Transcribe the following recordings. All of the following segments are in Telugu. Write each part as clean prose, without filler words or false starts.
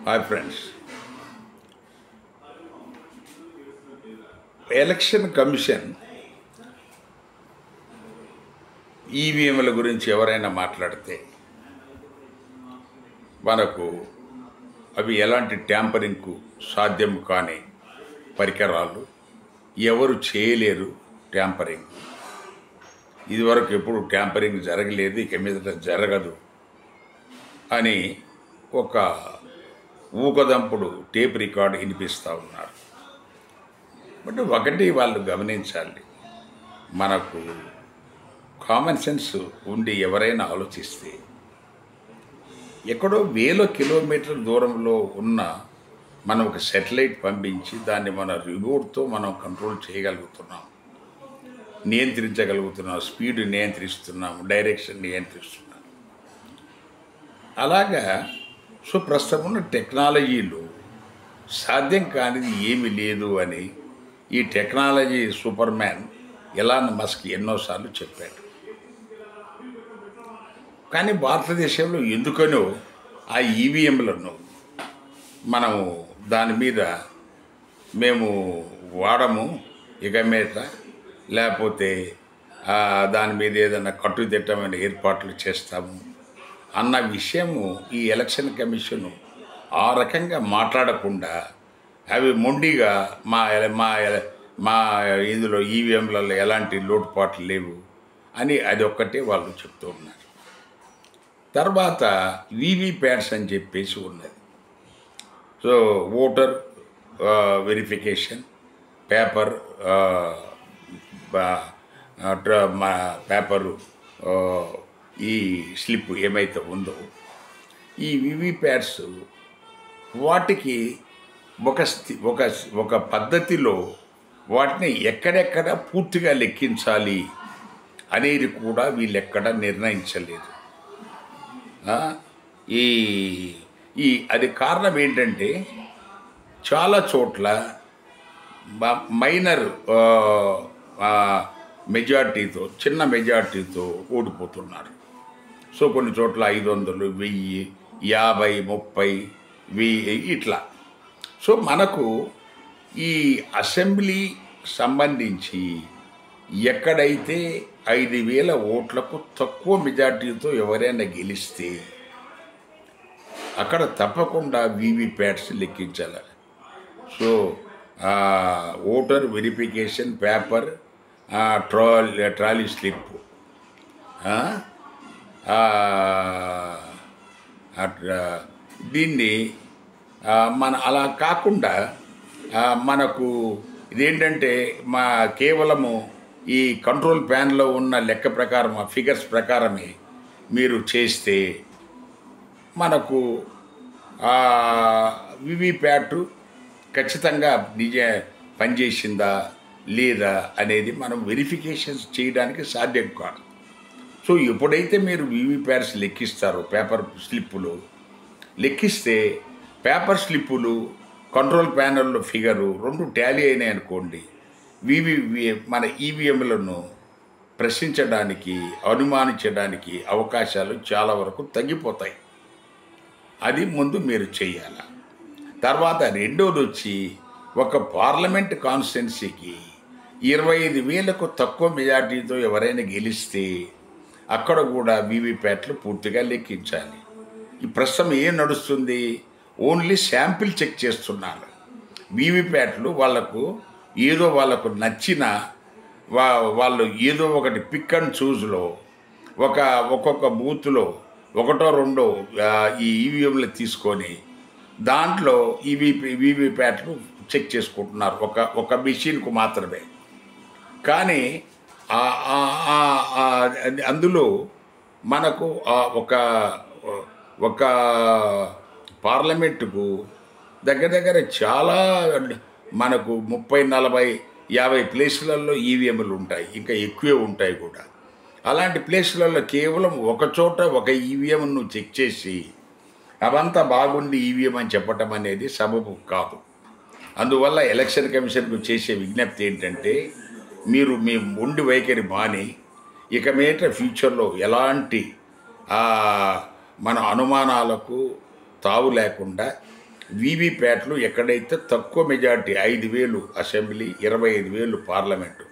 హాయ్ ఫ్రెండ్స్, ఎలక్షన్ కమిషన్ ఈవీఎంల గురించి ఎవరైనా మాట్లాడితే మనకు అవి ఎలాంటి ట్యాంపరింగ్కు సాధ్యం కాని పరికరాలు, ఎవరు చేయలేరు ట్యాంపరింగ్. ఇదివరకు ఎప్పుడు ట్యాంపరింగ్ జరగలేదు, ఇక మీదట జరగదు అని ఒక ఊకదంపుడు టేప్ రికార్డు వినిపిస్తూ ఉన్నారు. బట్ ఒకటి వాళ్ళు గమనించాలి, మనకు కామన్ సెన్స్ ఉండి ఎవరైనా ఆలోచిస్తే ఎక్కడో వేల కిలోమీటర్ల దూరంలో ఉన్న మనం ఒక శాటిలైట్ పంపించి దాన్ని మన రిమోట్తో మనం కంట్రోల్ చేయగలుగుతున్నాం, నియంత్రించగలుగుతున్నాం, స్పీడ్ నియంత్రిస్తున్నాం, డైరెక్షన్ నియంత్రిస్తున్నాం. అలాగా సో ప్రస్తుతం ఉన్న టెక్నాలజీలో సాధ్యం కానిది ఏమీ లేదు అని ఈ technology super man Elon Musk ఎన్నోసార్లు చెప్పాడు. కానీ భారతదేశంలో ఎందుకనో ఆ ఈవీఎంలను మనము దాని మీద మేము వాడము, ఇక మీద లేకపోతే దాని మీద ఏదైనా కట్టుదిట్టమైన ఏర్పాట్లు చేస్తాము అన్న విషయము ఈ ఎలక్షన్ కమిషను ఆ రకంగా మాట్లాడకుండా అవి మొండిగా మా ఇందులో ఈవీఎంలలో ఎలాంటి లోటుపాట్లు లేవు అని అది ఒక్కటే వాళ్ళు చెప్తూ ఉన్నారు. తర్వాత వీవీప్యాట్స్ అని చెప్పేసి ఉన్నది. So voter verification paper paper ఈ స్లిప్ ఏమైతే ఉందో ఈ వీవీప్యాట్స్ వాటికి ఒక పద్ధతిలో వాటిని ఎక్కడెక్కడ పూర్తిగా లెక్కించాలి అనేది కూడా వీళ్ళెక్కడ నిర్ణయించలేదు. అది కారణం ఏంటంటే చాలా చోట్ల మైనర్ మెజార్టీతో, చిన్న మెజార్టీతో ఓడిపోతున్నారు. సో కొన్ని చోట్ల 500, 1000, 50, 30, 1000 ఇట్లా. సో మనకు ఈ అసెంబ్లీ సంబంధించి ఎక్కడైతే 5000 ఓట్లకు తక్కువ మెజార్టీతో ఎవరైనా గెలిస్తే అక్కడ తప్పకుండా వీవీప్యాట్స్ లెక్కించాలి. So voter verification paper, trolley slip, దీన్ని మన అలా కాకుండా మనకు ఇదేంటంటే కేవలము ఈ కంట్రోల్ ప్యాన్లో ఉన్న లెక్క ప్రకారం, ఆ ఫిగర్స్ ప్రకారమే మీరు చేస్తే మనకు వీవీప్యాట్ ఖచ్చితంగా పనిచేసిందా లేదా అనేది మనం వెరిఫికేషన్స్ చేయడానికి సాధ్యం కాదు. సో ఎప్పుడైతే మీరు వీవీప్యాట్స్ లెక్కిస్తారో, పేపర్ స్లిప్పులు లెక్కిస్తే పేపర్ స్లిప్పులు, కంట్రోల్ ప్యానల్లో ఫిగరు రెండు టాలీ అయినాయి అనుకోండి, మన ఈవీఎంలను ప్రశ్నించడానికి, అనుమానించడానికి అవకాశాలు చాలా వరకు తగ్గిపోతాయి. అది ముందు మీరు చేయాలి. తర్వాత రెండోది వచ్చి ఒక పార్లమెంట్ కాన్స్టిట్యున్సీకి 25,000కు తక్కువ మెజార్టీతో ఎవరైనా గెలిస్తే అక్కడ కూడా వీవీప్యాట్లు పూర్తిగా లెక్కించాలి. ఈ ప్రస్తుతం ఏం నడుస్తుంది, ఓన్లీ శాంపిల్ చెక్ చేస్తున్నారు. వీవీప్యాట్లు వాళ్ళకు నచ్చిన వాళ్ళు ఏదో ఒకటి పిక్ అండ్ చూజ్లో ఒక్కొక్క బూత్లో ఒకటో రెండో ఈ ఈవీఎంలు తీసుకొని దాంట్లో వీవీప్యాట్లు చెక్ చేసుకుంటున్నారు ఒక మెషిన్కు మాత్రమే. కానీ అందులో మనకు ఒక పార్లమెంటుకు దగ్గర చాలా మనకు 30, 40, 50 ప్లేసులలో ఈవీఎంలు ఉంటాయి, ఇంకా ఎక్కువే ఉంటాయి కూడా. అలాంటి ప్లేసులలో కేవలం ఒక చోట ఒక ఈవీఎంను చెక్ చేసి అవంతా బాగుండి ఈవీఎం అని చెప్పటం అనేది సబబు కాదు. అందువల్ల ఎలక్షన్ కమిషన్కు చేసే విజ్ఞప్తి ఏంటంటే, మీరు మీ మొండి వైఖరి మాని ఇక మీద ఫ్యూచర్లో ఎలాంటి మన అనుమానాలకు తావు లేకుండా వీవీప్యాట్లు ఎక్కడైతే తక్కువ మెజార్టీ 5,000 అసెంబ్లీ, 25,000 పార్లమెంటు,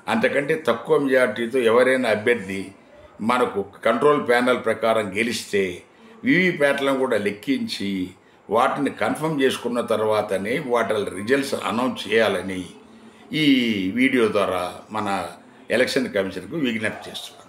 అంతకంటే తక్కువ మెజార్టీతో ఎవరైనా అభ్యర్థి మనకు కంట్రోల్ ప్యానెల్ ప్రకారం గెలిస్తే వీవీప్యాట్లను కూడా లెక్కించి వాటిని కన్ఫర్మ్ చేసుకున్న తర్వాతనే వాటి రిజల్ట్స్ అనౌన్స్ చేయాలని ఈ వీడియో ద్వారా మన ఎలక్షన్ కమిషన్కు విజ్ఞప్తి చేస్తున్నాం.